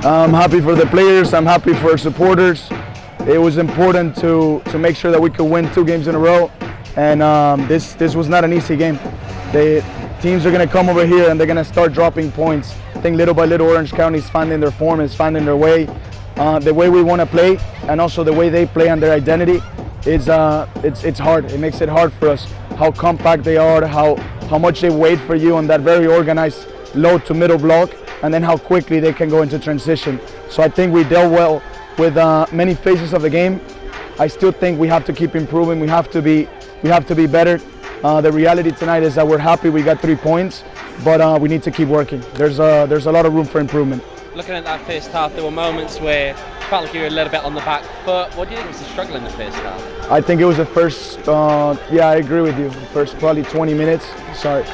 I'm happy for the players. I'm happy for our supporters. It was important to make sure that we could win 2 games in a row, and this was not an easy game. The teams are going to come over here and they're going to start dropping points. I think little by little Orange County is finding their form, is finding their way. The way we want to play, and also the way they play and their identity, is it's hard. It makes it hard for us. How compact they are, how much they wait for you on that very organized low to middle block, and then how quickly they can go into transition. So I think we dealt well with many phases of the game. I still think we have to keep improving. We have to be better. The reality tonight is that we're happy we got 3 points, but we need to keep working. There's a lot of room for improvement. Looking at that first half, there were moments where it felt like you were a little bit on the back foot. What do you think was the struggle in the first half? I think it was the first, yeah, I agree with you. The first probably 20 minutes. Sorry.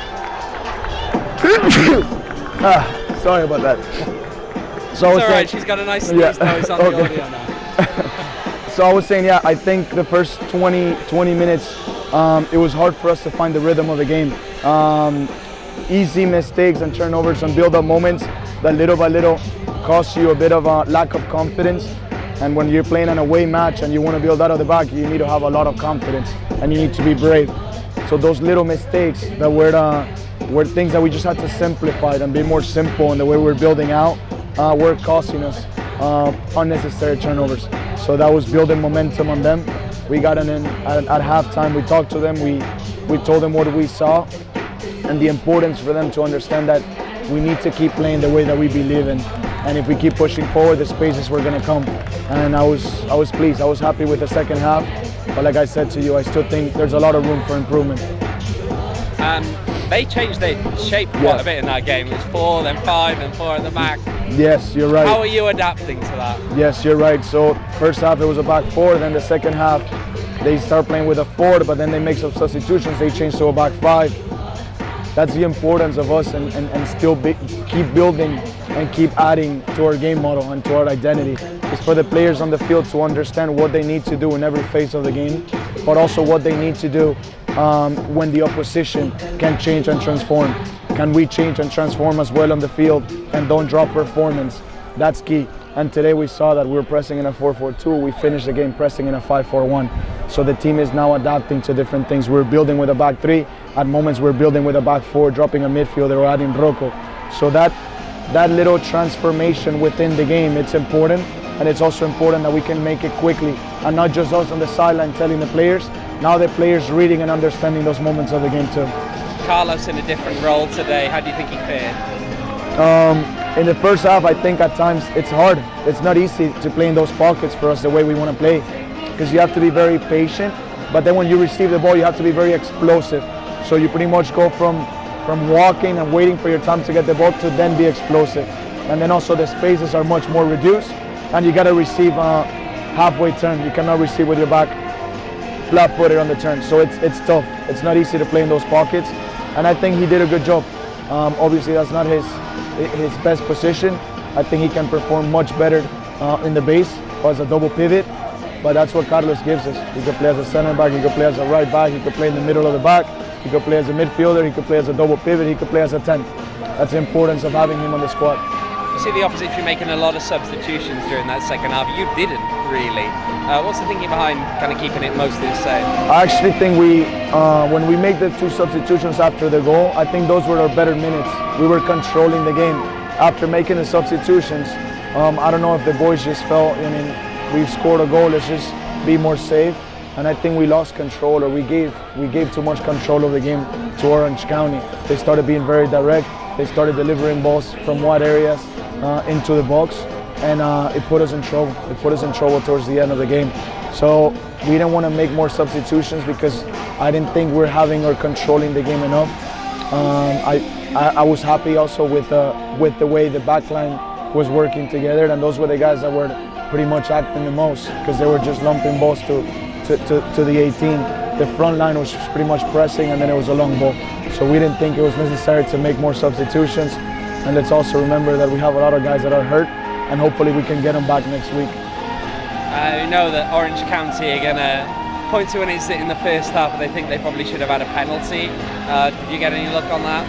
Sorry about that. So it's alright, she's got a nice sneeze now, it's on the audio now. So I was saying, yeah, I think the first 20 minutes, it was hard for us to find the rhythm of the game. Easy mistakes and turnovers and build-up moments that little by little cost you a bit of a lack of confidence. And when you're playing an away match and you want to build out of the back, you need to have a lot of confidence and you need to be brave. So those little mistakes that were things that we just had to simplify and be more simple in the way we're building out, were costing us unnecessary turnovers. So that was building momentum on them. We got in at halftime, we talked to them, we told them what we saw and the importance for them to understand that we need to keep playing the way that we believe in. And if we keep pushing forward, the spaces were going to come. And I was pleased. I was happy with the second half. But like I said to you, I still think there's a lot of room for improvement. They changed their shape quite a bit in that game. It was 4, then 5, then 4 at the back. Yes, you're right. How are you adapting to that? Yes, you're right. So first half it was a back 4, then the second half they start playing with a 4, but then they make some substitutions. They change to a back 5. That's the importance of us and still keep building and keep adding to our game model and to our identity. It's for the players on the field to understand what they need to do in every phase of the game, but also what they need to do when the opposition can change and transform. Can we change and transform as well on the field and don't drop performance? That's key. And today we saw that we were pressing in a 4-4-2. We finished the game pressing in a 5-4-1. So the team is now adapting to different things. We're building with a back 3. At moments we're building with a back 4, dropping a midfielder or adding Rocco. So that little transformation within the game, it's important. And it's also important that we can make it quickly. And not just us on the sideline telling the players. Now the players reading and understanding those moments of the game too. Carlos in a different role today. How do you think he fared? In the first half, I think at times it's hard. It's not easy to play in those pockets for us the way we want to play, because you have to be very patient, but then when you receive the ball, you have to be very explosive. So you pretty much go from walking and waiting for your time to get the ball to then be explosive. And then also the spaces are much more reduced, and you got to receive halfway turn. You cannot receive with your back flat-footed on the turn. So it's tough. It's not easy to play in those pockets, and I think he did a good job. Obviously, that's not his best position. I think he can perform much better in the base or as a double pivot, but that's what Carlos gives us. He could play as a center back, he could play as a right back, he could play in the middle of the back, he could play as a midfielder, he could play as a double pivot, he could play as a 10. That's the importance of having him on the squad. You see the opposition making a lot of substitutions during that second half. You didn't really. What's the thinking behind kind of keeping it mostly the same? I actually think when we make the 2 substitutions after the goal, I think those were our better minutes. We were controlling the game. After making the substitutions, I don't know if the boys just felt, we've scored a goal, let's just be more safe. And I think we lost control, or we gave too much control of the game to Orange County. They started being very direct. They started delivering balls from wide areas into the box, and it put us in trouble. It put us in trouble towards the end of the game. So we didn't want to make more substitutions because I didn't think we're having or controlling the game enough. I was happy also with the way the backline was working together, and those were the guys that were pretty much acting the most, because they were just lumping balls to the 18. The front line was pretty much pressing, and then it was a long ball. So we didn't think it was necessary to make more substitutions. And let's also remember that we have a lot of guys that are hurt, and hopefully we can get them back next week. We know that Orange County are going to point to an incident in the first half, but they think they probably should have had a penalty. Did you get any look on that?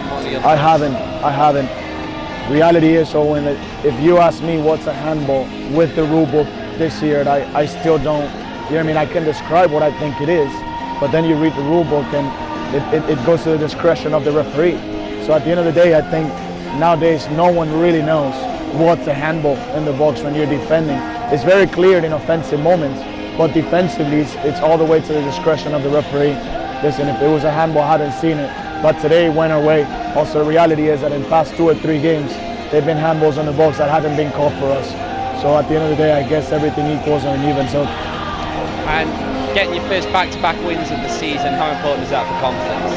I haven't. reality is, so if you ask me what's a handball with the rule book this year, I still don't, you know what I mean? I can describe what I think it is, but then you read the rule book and it goes to the discretion of the referee. So at the end of the day, I think nowadays no one really knows what's a handball in the box when you're defending. It's very clear in offensive moments, but defensively it's all the way to the discretion of the referee. Listen, if it was a handball, I hadn't seen it, but today it went our way. Also, the reality is that in the past 2 or 3 games, they've been handballs on the box that haven't been called for us. So at the end of the day, I guess everything equals or even so. And getting your first back-to-back wins of the season, how important is that for confidence?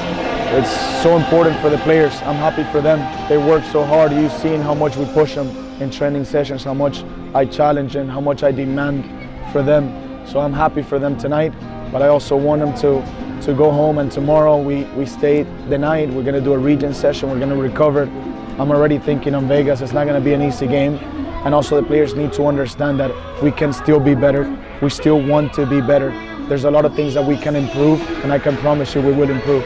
It's so important for the players. I'm happy for them. They work so hard. You've seen how much we push them in training sessions, how much I challenge and how much I demand for them. So I'm happy for them tonight, but I also want them to go home, and tomorrow we stay the night. We're gonna do a region session, we're gonna recover. I'm already thinking on Vegas. It's not gonna be an easy game. And also the players need to understand that we can still be better. We still want to be better. There's a lot of things that we can improve, and I can promise you we will improve.